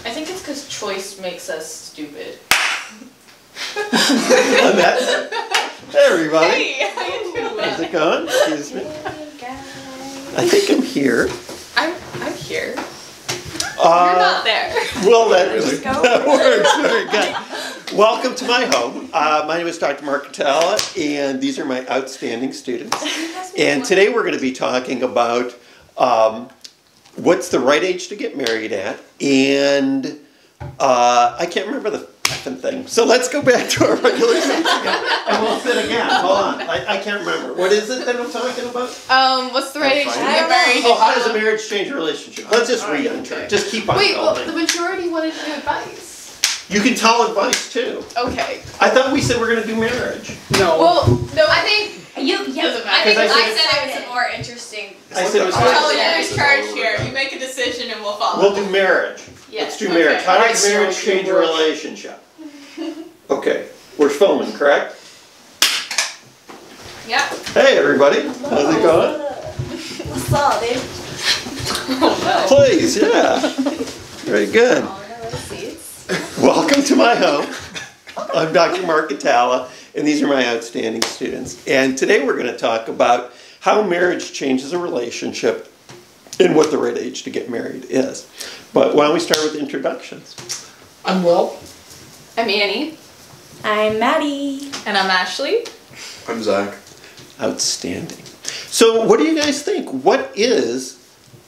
I think it's because choice makes us stupid. Hey everybody. Hey, how you doing? How's it going? Excuse me. I think I'm here. I'm here. You're not there. Well, that works very good. Welcome to my home. My name is Dr. Mark Hatala, and these are my outstanding students. And today we're going to be talking about what's the right age to get married at, and I can't remember the effing thing. So let's go back to our regular seats again, and we'll sit again. Hold on, I can't remember. What is it that I'm talking about? What's the right age to get married? Oh, how does a marriage change a relationship? Let's just re-enter. Just keep on Wait, going. well, the majority wanted to do advice. You can tell advice too. Okay. I thought we said we're going to do marriage. No. Well, no, I think doesn't matter. I think I I said it was more interesting. I said it was Tell you're in charge here. You make a decision and we'll follow. We'll do marriage. Yes. Let's do marriage. How does marriage change a relationship? Okay, we're filming, correct? Yeah. Hey everybody, how's it going? What's up, dude? Oh, no. Please, yeah. Very good. Welcome to my home. I'm Dr. Mark Hatala, and these are my outstanding students. And today we're going to talk about how marriage changes a relationship and what the right age to get married is. But why don't we start with introductions? I'm Will. I'm Annie. I'm Maddie. And I'm Ashley. I'm Zach. Outstanding. So what do you guys think? What is,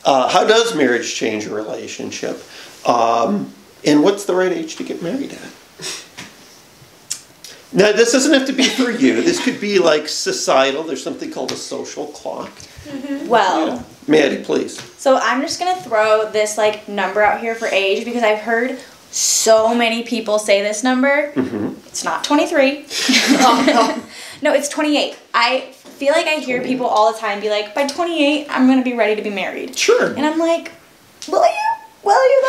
how does marriage change a relationship? And what's the right age to get married at? Now, this doesn't have to be for you. This could be like societal. There's something called a social clock. Well, Yeah. Maddie, please. so I'm just going to throw this like number out here for age because I've heard so many people say this number. It's not 23. No, it's 28. I feel like I hear people all the time be like, by 28, I'm going to be ready to be married. Sure. And I'm like, will you? Will you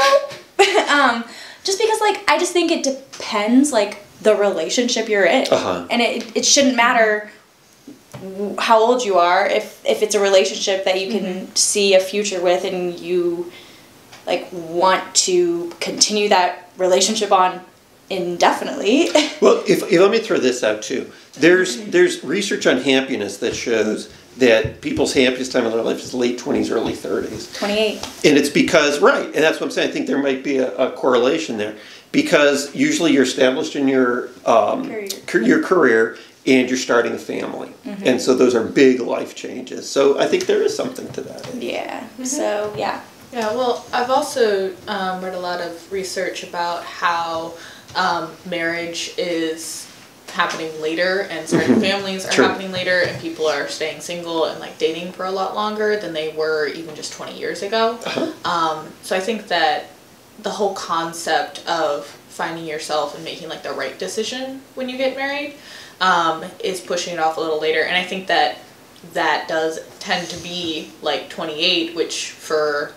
though? Just because like, I just think it depends like the relationship you're in. And it shouldn't matter how old you are if it's a relationship that you can see a future with and you like want to continue that relationship on indefinitely. Well, if let me throw this out too. There's research on happiness that shows that people's happiest time in their life is late 20s, early 30s. 28. And it's because, right, and that's what I'm saying, I think there might be a correlation there. Because usually you're established in your career and you're starting a family. And so those are big life changes. So I think there is something to that. Yeah. So, yeah. Yeah, well, I've also read a lot of research about how marriage is happening later and starting families are happening later and people are staying single and like dating for a lot longer than they were even just 20 years ago. So I think that the whole concept of finding yourself and making like the right decision when you get married is pushing it off a little later. And I think that that does tend to be like 28, which for,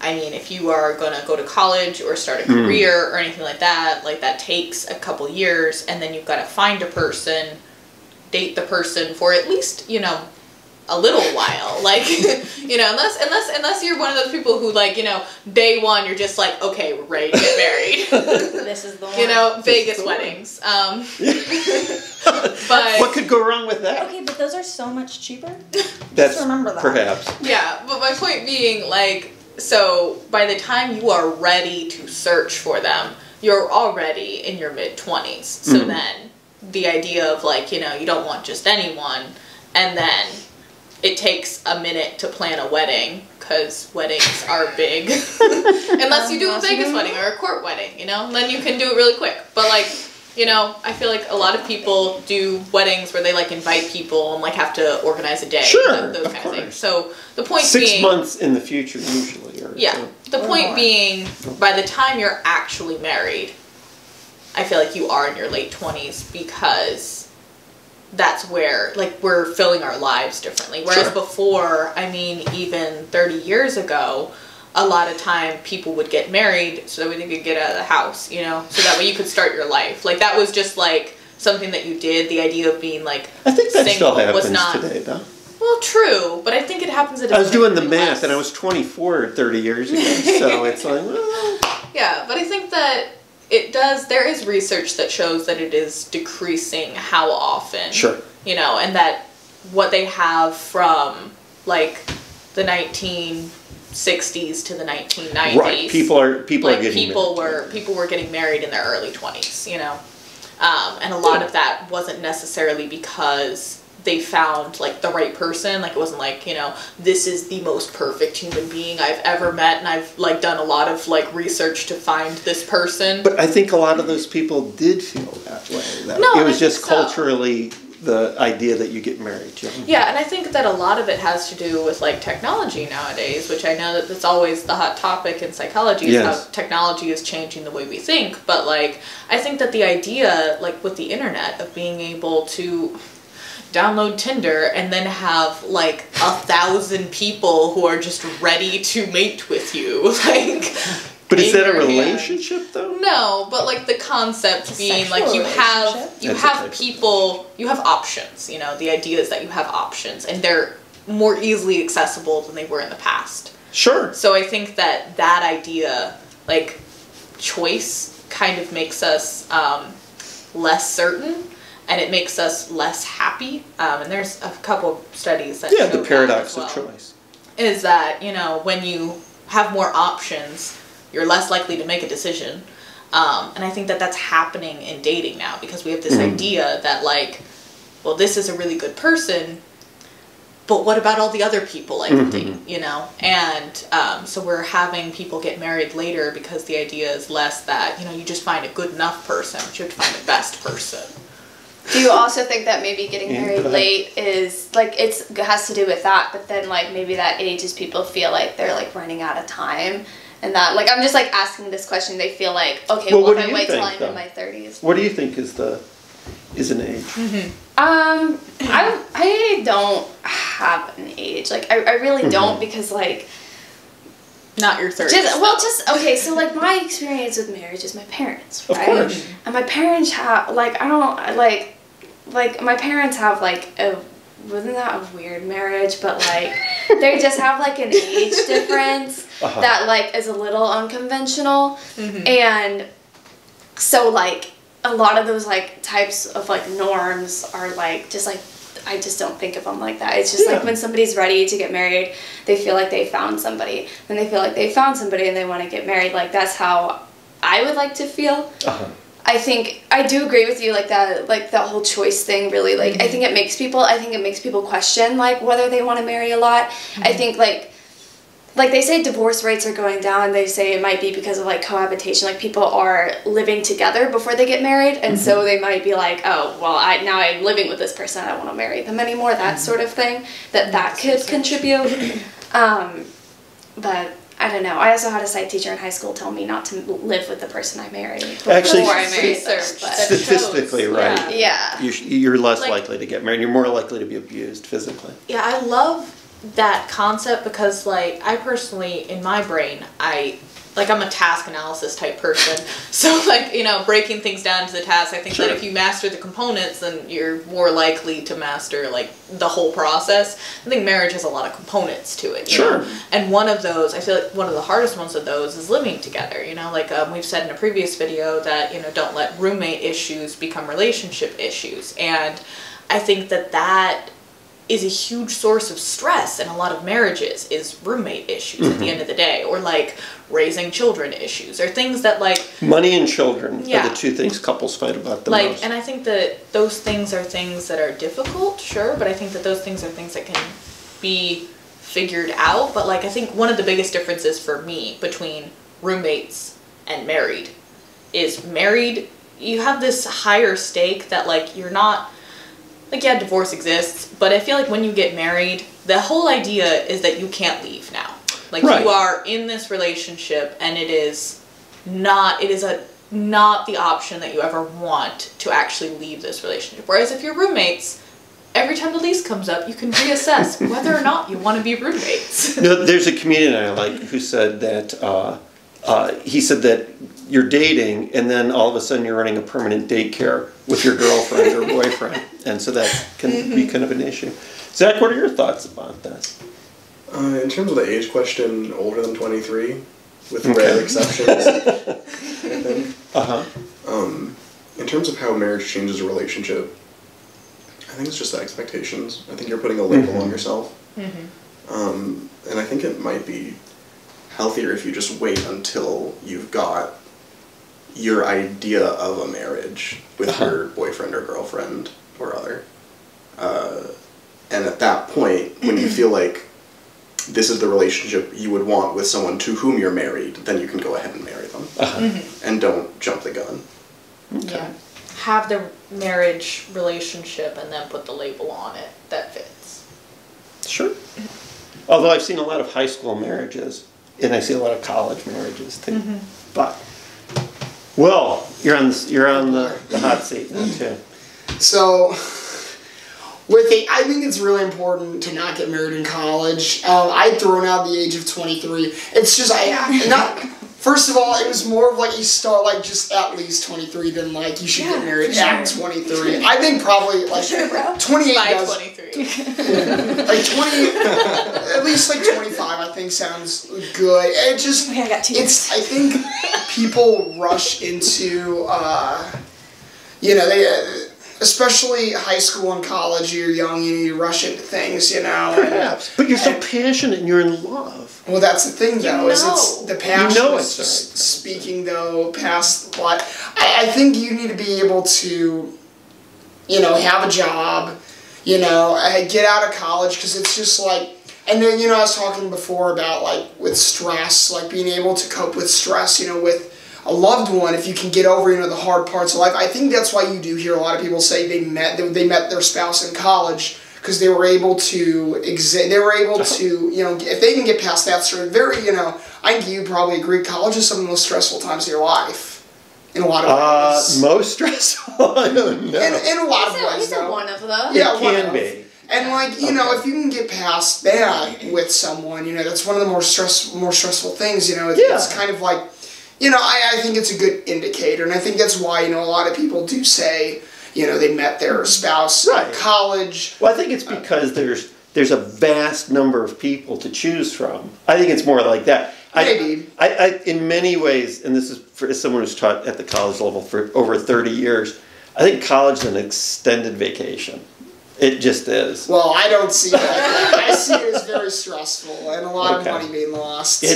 I mean, if you are going to go to college or start a career or anything like that takes a couple years, and then you've got to find a person, date the person for at least, you know, a little while. Like, you know, unless you're one of those people who like, you know, day one you're just like, okay, we're ready to get married. This is the one. You know, Vegas weddings. But What could go wrong with that? Okay, but those are so much cheaper. That's remember that. perhaps. yeah, but my point being, like, so by the time you are ready to search for them, you're already in your mid-20s. So then the idea of like, you know, you don't want just anyone, and then it takes a minute to plan a wedding because weddings are big. Unless you do a Vegas wedding or a court wedding, you know, then you can do it really quick. But like, you know, I feel like a lot of people do weddings where they like invite people and like have to organize a day. Sure, those of kind course. of things. So the point 6 being, months in the future usually. Or yeah, so. the Or point more. being, by the time you're actually married, I feel like you are in your late 20s because that's where, like, we're filling our lives differently. Whereas before, I mean, even 30 years ago, a lot of time people would get married so that they could get out of the house, you know, so that way you could start your life. Like, that was just like something that you did. The idea of being like I think that single still happens was not today, though. Well, true, but I think it happens at a I was doing the significantly math, less. and I was 24 30 years ago, so it's like, well, Yeah, but I think that there is research that shows that it is decreasing how often. Sure. You know, and that what they have from, like, the 1960s to the 1990s. Right. People are getting married. People were getting married in their early 20s, you know. And a lot of that wasn't necessarily because they found, like, the right person. Like, it wasn't like, you know, this is the most perfect human being I've ever met, and I've, like, done a lot of, like, research to find this person. But I think a lot of those people did feel that way. It was just culturally the idea that you get married young. Yeah, and I think that a lot of it has to do with, like, technology nowadays, which I know that that's always the hot topic in psychology, is how technology is changing the way we think. But, like, I think that the idea, like, with the internet, of being able to download Tinder and then have, like, 1,000 people who are just ready to mate with you, like... But is that a relationship, though? No, but, like, the concept being, like, you have people, you have options, you know, the idea is that you have options, and they're more easily accessible than they were in the past. Sure. So I think that idea, like, choice kind of makes us less certain, and it makes us less happy, and there's a couple of studies that show the paradox that as well, of choice. Is that, you know, when you have more options, you're less likely to make a decision. And I think that that's happening in dating now, because we have this idea that, like, well, this is a really good person, but what about all the other people I can date, you know? And so we're having people get married later because the idea is less that, you know, you just find a good enough person, but you have to find the best person. Do you also think that maybe getting married late is, like, it has to do with that, but then, like, maybe that ages people feel like they're, like, running out of time? And that, like, I'm just, like, asking this question. They feel like, okay, well if I wait till I'm in my 30s. What do you think is an age? I don't have an age. Like, I really don't, because, like... Not your 30s. Okay, so, like, my experience with marriage is my parents, right? Of course. And my parents have, like, I don't, like, my parents have, like, wasn't that a weird marriage, but, like, they just have, like, an age difference that, like, is a little unconventional, and so, like, a lot of those, like, types of, like, norms are, like, just, like, I just don't think of them like that. It's just, like, when somebody's ready to get married, they feel like they found somebody, then they feel like they found somebody and they want to get married. Like, that's how I would like to feel. I think, I do agree with you, like, that whole choice thing, really, like, I think it makes people question, like, whether they want to marry a lot. I think, like, they say divorce rates are going down. They say it might be because of, like, cohabitation. Like, people are living together before they get married, and so they might be like, oh, well, now I'm living with this person, I don't want to marry them anymore, that sort of thing, that could contribute. But I don't know. I also had a psych teacher in high school tell me not to live with the person I married before I married them. Statistically, right? Yeah. You're less likely to get married. You're more likely to be abused physically. Yeah, I love that concept because, like, I personally, in my brain, I'm a task analysis type person. So, like, you know, breaking things down to the task, I think that if you master the components, then you're more likely to master, like, the whole process. I think marriage has a lot of components to it. You know? And one of those, I feel like one of the hardest ones of those is living together. You know, like, we've said in a previous video that, you know, don't let roommate issues become relationship issues. And I think that is a huge source of stress in a lot of marriages, is roommate issues at the end of the day, or, like, raising children issues, or things that, like... Money and children are the two things couples fight about the most. And I think that those things are things that are difficult, sure, but I think that those things are things that can be figured out. But, like, I think one of the biggest differences for me between roommates and married is married, you have this higher stake that, like, you're not... Like, yeah, divorce exists, but I feel like when you get married, the whole idea is that you can't leave now. Like, you are in this relationship, and it is not the option that you ever want to actually leave this relationship. Whereas if you're roommates, every time the lease comes up, you can reassess whether or not you want to be roommates. There's a comedian I like who said that, he said that you're dating, and then all of a sudden you're running a permanent daycare with your girlfriend or boyfriend, and so that can be kind of an issue. Zach, what are your thoughts about that? In terms of the age question, older than 23, with rare exceptions. terms of how marriage changes a relationship, I think it's just the expectations. I think you're putting a label on yourself. And I think it might be healthier if you just wait until you've got your idea of a marriage with your boyfriend or girlfriend or other. And at that point, when you feel like this is the relationship you would want with someone to whom you're married, then you can go ahead and marry them. And don't jump the gun. Yeah. Have the marriage relationship and then put the label on it that fits. Sure. Although I've seen a lot of high school marriages, and I see a lot of college marriages too. But, well, you're on the hot seat now too. So, I think it's really important to not get married in college. I'd thrown out the age of 23. It's just, first of all, it was more of like you start like just at least 23 than like you should get married at 23. I think probably like 28 By does. 23. Like 20, at least like 25 I think sounds good. It just, I got 2 years. I think people rush into, they, especially high school and college, you're young, you rush into things, Perhaps. But you're so passionate and you're in love. Well, that's the thing, though, is it's the passion. You know it's right. Speaking, though, past what, I think you need to be able to, have a job, get out of college, because it's just like, and then, I was talking before about, like, with stress, like, being able to cope with stress, with a loved one, if you can get over, the hard parts of life. I think that's why you do hear a lot of people say they met their spouse in college because they were able to if they can get past that sort of very, I think you probably agree, college is some of the most stressful times of your life in a lot of ways. Most stressful? I don't know. In a lot of ways, though. One of them. Yeah, it can be. And if you can get past that with someone, that's one of the more stressful things. It's kind of like. I think it's a good indicator, and I think that's why, a lot of people do say, they met their spouse in college. Well, I think it's because there's a vast number of people to choose from. I think it's more like that. Maybe. I in many ways, and this is for someone who's taught at the college level for over 30 years, I think college is an extended vacation. It just is. Well, I don't see that. I see it as very stressful and a lot of money being lost. I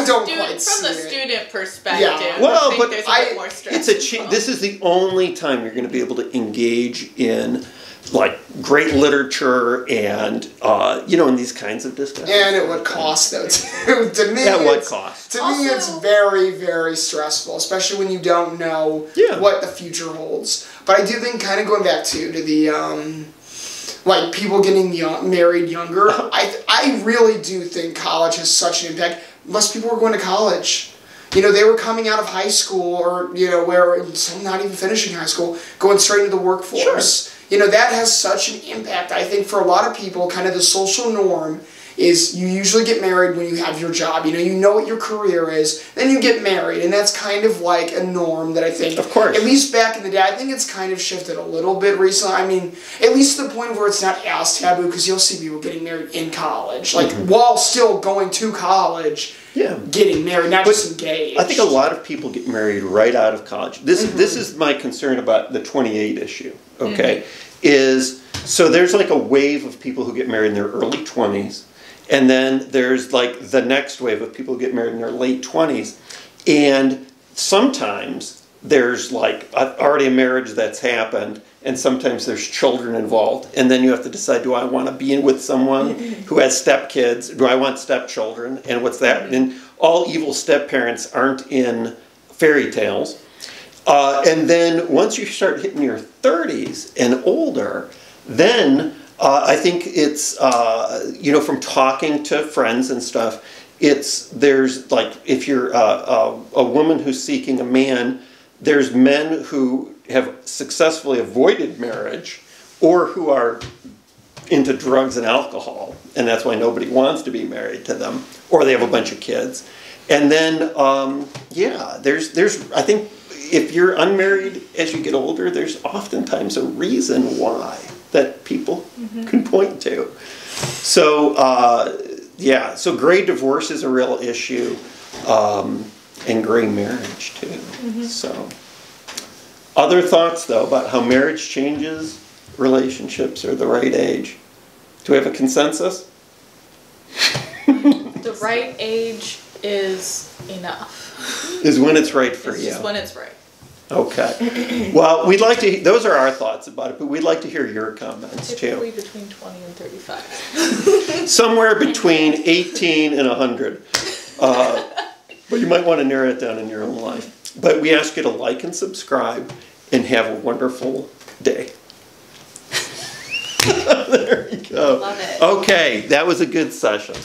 don't quite see From the student perspective, well, I think there's a bit more stress. This is the only time you're going to be able to engage in like great literature and in these kinds of discussions. And it would cost though too. To me, it's very, very stressful, especially when you don't know what the future holds. But I do think, kind of going back to the like people getting married younger, I really do think college has such an impact. Less people were going to college. They were coming out of high school, or where some not even finishing high school, going straight into the workforce. Sure. That has such an impact. I think for a lot of people, kind of the social norm is you usually get married when you have your job. You know what your career is, then you get married, and that's kind of like a norm that I think, of course, at least back in the day, I think it's kind of shifted a little bit recently. I mean, at least to the point where it's not as taboo, because you'll see people getting married in college, like while still going to college. Getting married, not just engaged. I think a lot of people get married right out of college. This is my concern about the 28 issue, okay? So there's like a wave of people who get married in their early 20s, and then there's like the next wave of people who get married in their late 20s, and sometimes there's like already a marriage that's happened, and sometimes there's children involved, and then you have to decide, do I want to be in with someone who has stepkids? Do I want stepchildren? And what's that? And all evil step-parents aren't in fairy tales. And then once you start hitting your 30s and older, then I think it's, from talking to friends and stuff, there's like, if you're a woman who's seeking a man, there's men who have successfully avoided marriage or who are into drugs and alcohol, and that's why nobody wants to be married to them, or they have a bunch of kids. And then, there's I think if you're unmarried as you get older, there's oftentimes a reason why that people can point to. So, so gray divorce is a real issue, and gray marriage too. So, Other thoughts, though, about how marriage changes relationships or the right age? Do we have a consensus? The right age is enough. Is when it's right for it's you. Just when it's right. Okay. Well, we'd like to, those are our thoughts about it, but we'd like to hear your comments Typically too. between 20 and 35. Somewhere between 18 and 100. But you might want to narrow it down in your own life. But we ask you to like and subscribe and have a wonderful day. There you go. Love it. Okay, that was a good session.